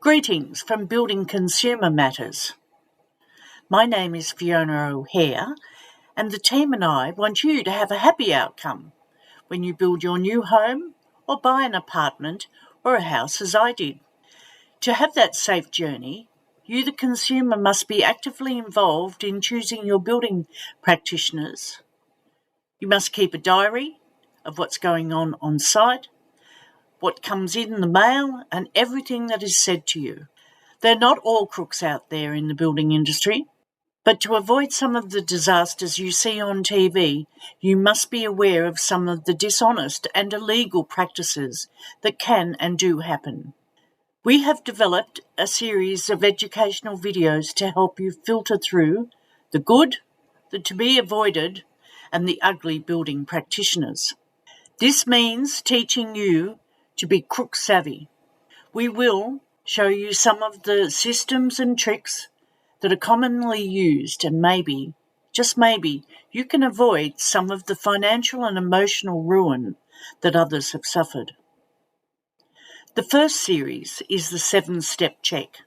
Greetings from Building Consumer Matters. My name is Fiona O'Hare, and the team and I want you to have a happy outcome when you build your new home or buy an apartment or a house as I did. To have that safe journey, you, the consumer, must be actively involved in choosing your building practitioners. You must keep a diary of what's going on site, what comes in the mail, and everything that is said to you. They're not all crooks out there in the building industry, but to avoid some of the disasters you see on TV, you must be aware of some of the dishonest and illegal practices that can and do happen. We have developed a series of educational videos to help you filter through the good, the to be avoided, and the ugly building practitioners. This means teaching you to be crook savvy. We will show you some of the systems and tricks that are commonly used, and maybe, just maybe, you can avoid some of the financial and emotional ruin that others have suffered. The first series is the 7-step check.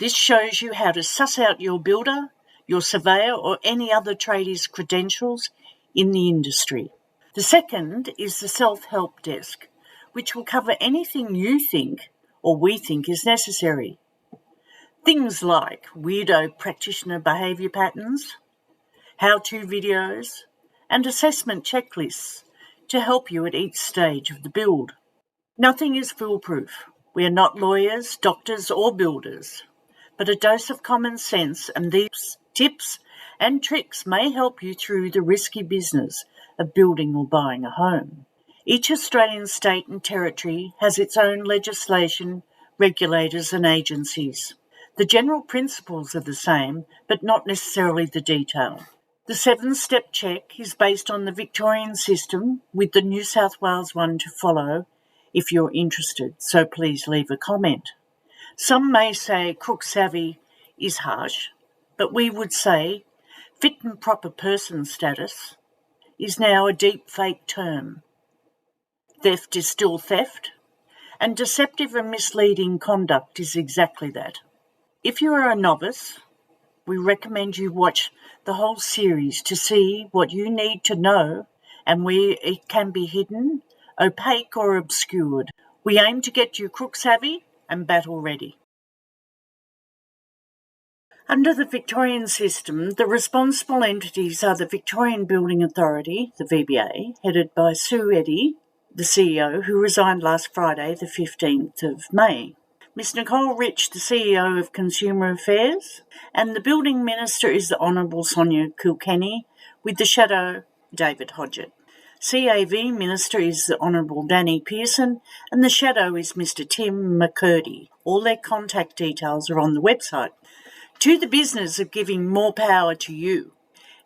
This shows you how to suss out your builder, your surveyor, or any other tradie's credentials in the industry. The second is the self-help desk, which will cover anything you think or we think is necessary. Things like weirdo practitioner behaviour patterns, how-to videos, and assessment checklists to help you at each stage of the build. Nothing is foolproof. We are not lawyers, doctors, or builders, but a dose of common sense and these tips and tricks may help you through the risky business of building or buying a home. Each Australian state and territory has its own legislation, regulators and agencies. The general principles are the same, but not necessarily the detail. The 7-step check is based on the Victorian system, with the New South Wales one to follow if you're interested, so please leave a comment. Some may say crook savvy is harsh, but we would say fit and proper person status is now a deep fake term. Theft is still theft, and deceptive and misleading conduct is exactly that. If you are a novice, we recommend you watch the whole series to see what you need to know and where it can be hidden, opaque or obscured. We aim to get you crook savvy and battle ready. Under the Victorian system, the responsible entities are the Victorian Building Authority, the VBA, headed by Sue Eddy, the CEO, who resigned last Friday, the 15th of May. Miss Nicole Rich, the CEO of Consumer Affairs, and the Building Minister is the Honourable Sonia Kilkenny, with the Shadow David Hodgett. CAV Minister is the Honourable Danny Pearson, and the Shadow is Mr Tim McCurdy. All their contact details are on the website. To the business of giving more power to you.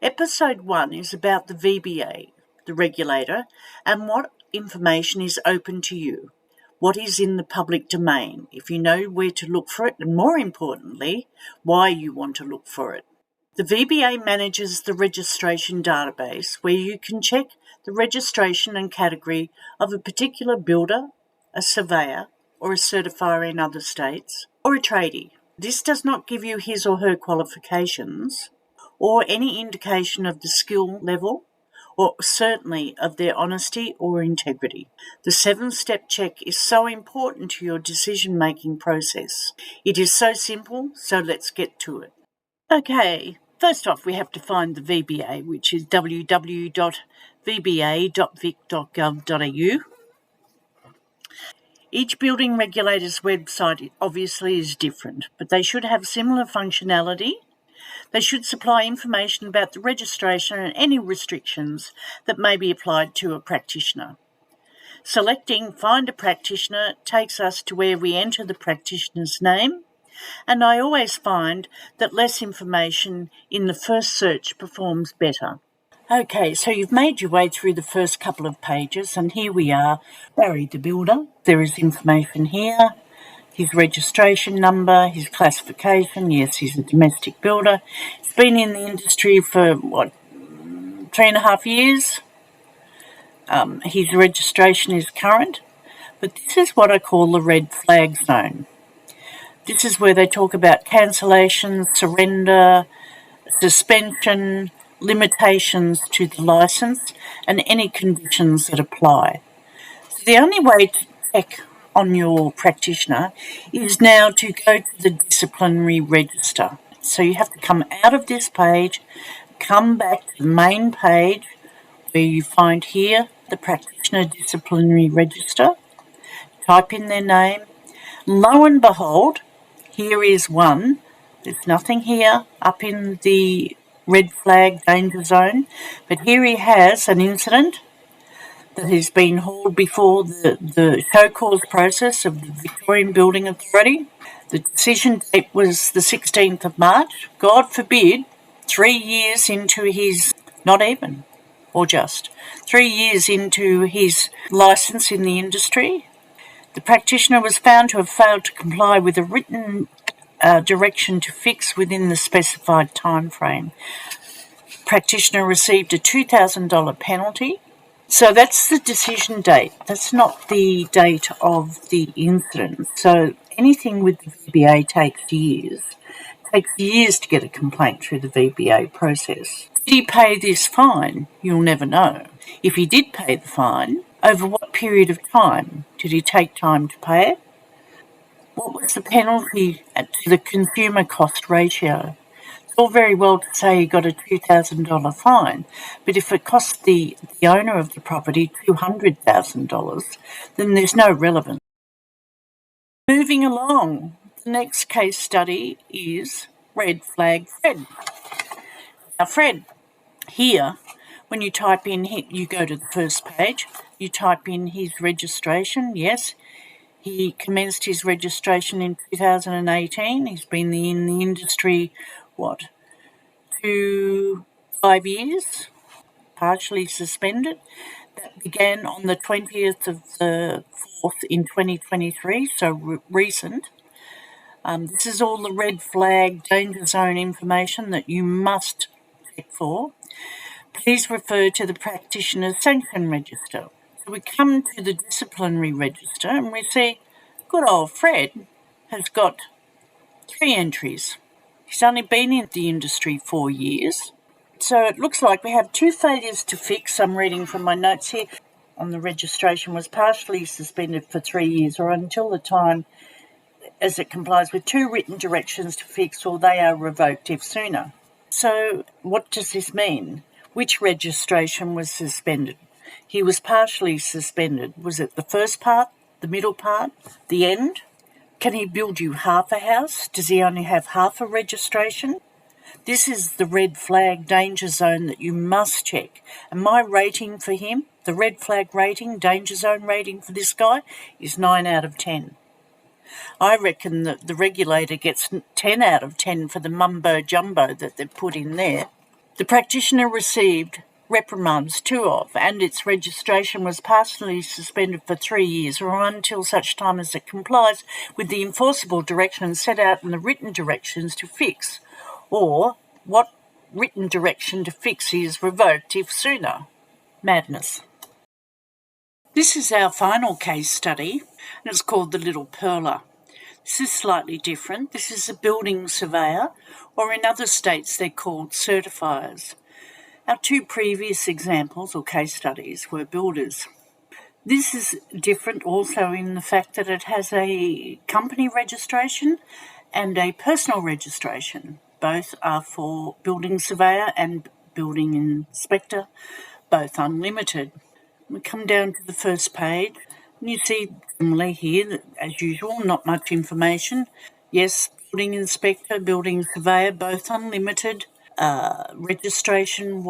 Episode 1 is about the VBA, the regulator, and what information is open to you, what is in the public domain, if you know where to look for it, and more importantly, why you want to look for it. The VBA manages the registration database where you can check the registration and category of a particular builder, a surveyor, or a certifier in other states, or a tradie. This does not give you his or her qualifications or any indication of the skill level or certainly of their honesty or integrity. The 7-step check is so important to your decision-making process. It is so simple, so let's get to it. Okay, first off we have to find the VBA, which is www.vba.vic.gov.au. Each building regulator's website obviously is different, but they should have similar functionality. They should supply information about the registration and any restrictions that may be applied to a practitioner. Selecting Find a Practitioner takes us to where we enter the practitioner's name, and I always find that less information in the first search performs better. Okay, so you've made your way through the first couple of pages, and here we are, Barry the Builder. There is information here, his registration number, his classification. Yes, he's a domestic builder. He's been in the industry for, 3.5 years? His registration is current, but this is what I call the red flag zone. This is where they talk about cancellation, surrender, suspension, limitations to the licence, and any conditions that apply. So the only way to check on your practitioner is now to go to the disciplinary register. So you have to come out of this page, come back to the main page where you find here the practitioner disciplinary register, type in their name. Lo and behold, here is one. There's nothing here up in the red flag danger zone, but here he has an incident that has been hauled before the show cause process of the Victorian Building Authority. The decision date was the 16th of March. God forbid, 3 years into his, not even, or just, 3 years into his licence in the industry, the practitioner was found to have failed to comply with a written direction to fix within the specified time frame. Practitioner received a $2,000 penalty. So that's the decision date. That's not the date of the incident. So anything with the VBA takes years. It takes years to get a complaint through the VBA process. Did he pay this fine? You'll never know. If he did pay the fine, over what period of time? Did he take time to pay it? What was the penalty to the consumer cost ratio? It's all very well to say he got a $2,000 fine, but if it costs the owner of the property $200,000, then there's no relevance. Moving along, the next case study is Red Flag Fred. Now, Fred, here, when you type in, you go to the first page, you type in his registration, yes. He commenced his registration in 2018. He's been in the industry, 5 years, partially suspended. That began on the 20th of the 4th in 2023, so recent. This is all the red flag danger zone information that you must check for. Please refer to the practitioner's sanction register. So we come to the disciplinary register and we see good old Fred has got 3 entries. He's only been in the industry 4 years. So it looks like we have 2 failures to fix. I'm reading from my notes here. On the registration was partially suspended for 3 years or until the time as it complies with 2 written directions to fix or they are revoked if sooner. So what does this mean? Which registration was suspended? He was partially suspended. Was it the first part, the middle part, the end? Can he build you half a house? Does he only have half a registration? This is the red flag danger zone that you must check. And my rating for him, the red flag rating, danger zone rating for this guy is 9 out of 10. I reckon that the regulator gets 10 out of 10 for the mumbo jumbo that they've put in there. The practitioner received reprimands 2 of, and its registration was partially suspended for 3 years or until such time as it complies with the enforceable directions set out in the written directions to fix, or what written direction to fix is revoked if sooner. Madness. This is our final case study, and it's called the Little Perler. This is slightly different. This is a building surveyor, or in other states they're called certifiers. Our 2 previous examples or case studies were builders. This is different also in the fact that it has a company registration and a personal registration. Both are for building surveyor and building inspector, both unlimited. We come down to the first page and you see similarly here, that, as usual, not much information. Yes, building inspector, building surveyor, both unlimited. Registration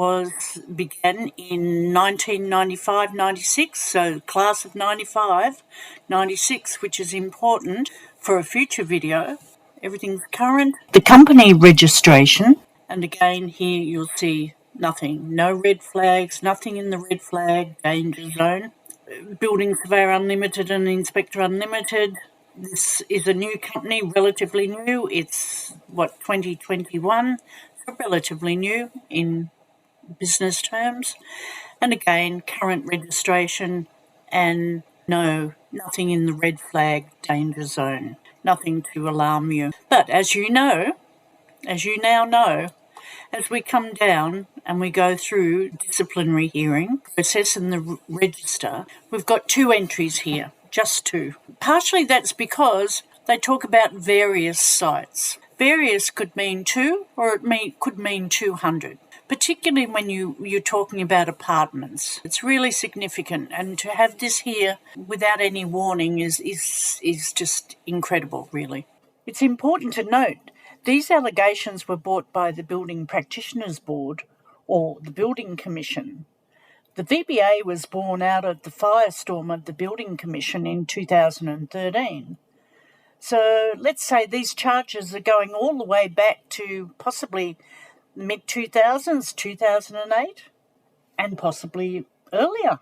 began in 1995-96, so class of 95-96, which is important for a future video. Everything's current. The company registration, and again here you'll see nothing, no red flags, nothing in the red flag danger zone. Building surveyor unlimited and inspector unlimited. This is a new company, relatively new. It's 2021. Relatively new in business terms, and again current registration and nothing in the red flag danger zone. Nothing to alarm you. But as you now know, as we come down and we go through disciplinary hearing process in the register, we've got 2 entries here, just 2. Partially that's because they talk about various sites. Various could mean 2 or it could mean 200. Particularly when you're talking about apartments. It's really significant, and to have this here without any warning is just incredible, really. It's important to note these allegations were brought by the Building Practitioners Board or the Building Commission. The VBA was born out of the firestorm of the Building Commission in 2013. So let's say these charges are going all the way back to possibly mid-2000s, 2008, and possibly earlier.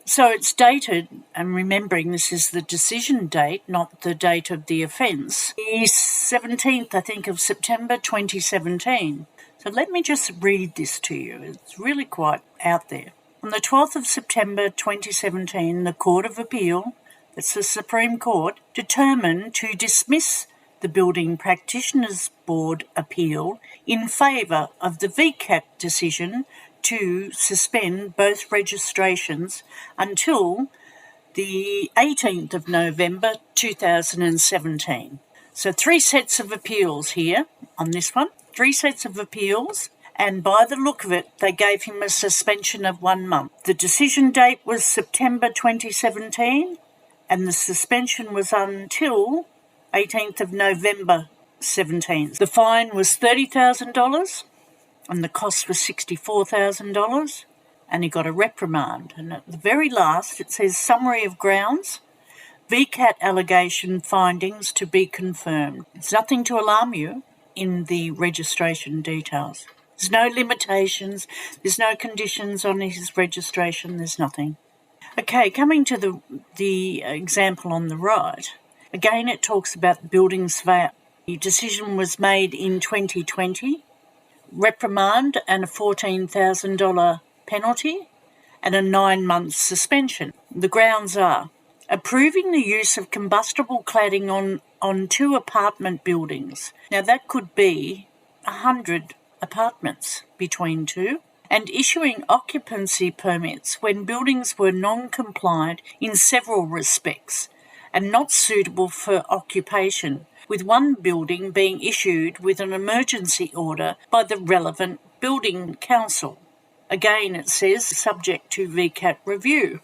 So it's dated, and remembering this is the decision date, not the date of the offence, the 17th, I think, of September 2017. So let me just read this to you. It's really quite out there. On the 12th of September 2017, the Court of Appeal, that's the Supreme Court, determined to dismiss the Building Practitioners Board appeal in favour of the VCAT decision to suspend both registrations until the 18th of November 2017. So 3 sets of appeals here on this one, 3 sets of appeals, and by the look of it, they gave him a suspension of 1 month. The decision date was September 2017, and the suspension was until 18th of November 17. The fine was $30,000 and the cost was $64,000, and he got a reprimand. And at the very last it says summary of grounds, VCAT allegation findings to be confirmed. There's nothing to alarm you in the registration details. There's no limitations, there's no conditions on his registration, there's nothing. Okay, coming to the example on the right, again it talks about the building surveyor. The decision was made in 2020, reprimand and a $14,000 penalty and a 9-month suspension. The grounds are approving the use of combustible cladding on 2 apartment buildings. Now that could be 100 apartments between 2, and issuing occupancy permits when buildings were non-compliant in several respects and not suitable for occupation, with one building being issued with an emergency order by the relevant building council. Again, it says subject to VCAT review.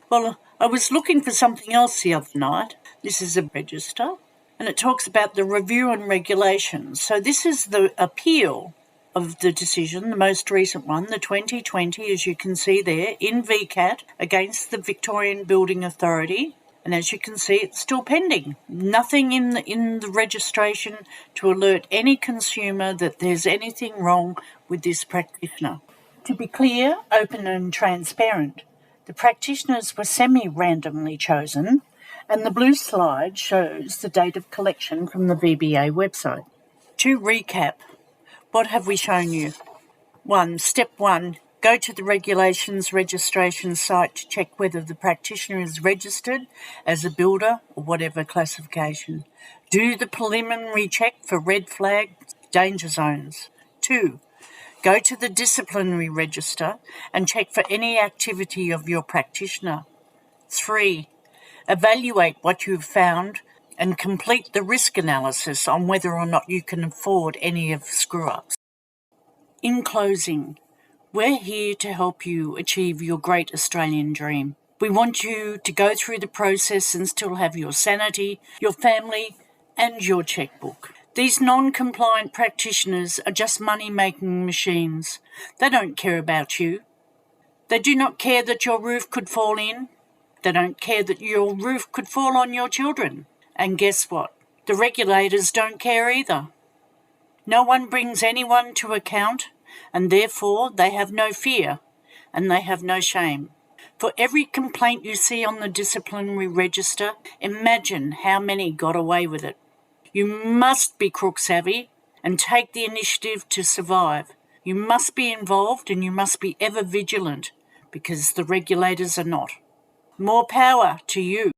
Well, I was looking for something else the other night. This is a register, and it talks about the review and regulations. So this is the appeal of the decision, the most recent one, the 2020, as you can see there, in VCAT against the Victorian Building Authority. And as you can see, it's still pending. Nothing in the registration to alert any consumer that there's anything wrong with this practitioner. To be clear, open and transparent, the practitioners were semi-randomly chosen, and the blue slide shows the date of collection from the VBA website. To recap, what have we shown you? Step 1, go to the regulations registration site to check whether the practitioner is registered as a builder or whatever classification. Do the preliminary check for red flag danger zones. 2, go to the disciplinary register and check for any activity of your practitioner. 3, evaluate what you've found and complete the risk analysis on whether or not you can afford any of the screw-ups. In closing, we're here to help you achieve your great Australian dream. We want you to go through the process and still have your sanity, your family, and your checkbook. These non-compliant practitioners are just money-making machines. They don't care about you. They do not care that your roof could fall in. They don't care that your roof could fall on your children. And guess what? The regulators don't care either. No one brings anyone to account, and therefore they have no fear and they have no shame. For every complaint you see on the disciplinary register, imagine how many got away with it. You must be crook savvy and take the initiative to survive. You must be involved and you must be ever vigilant because the regulators are not. More power to you.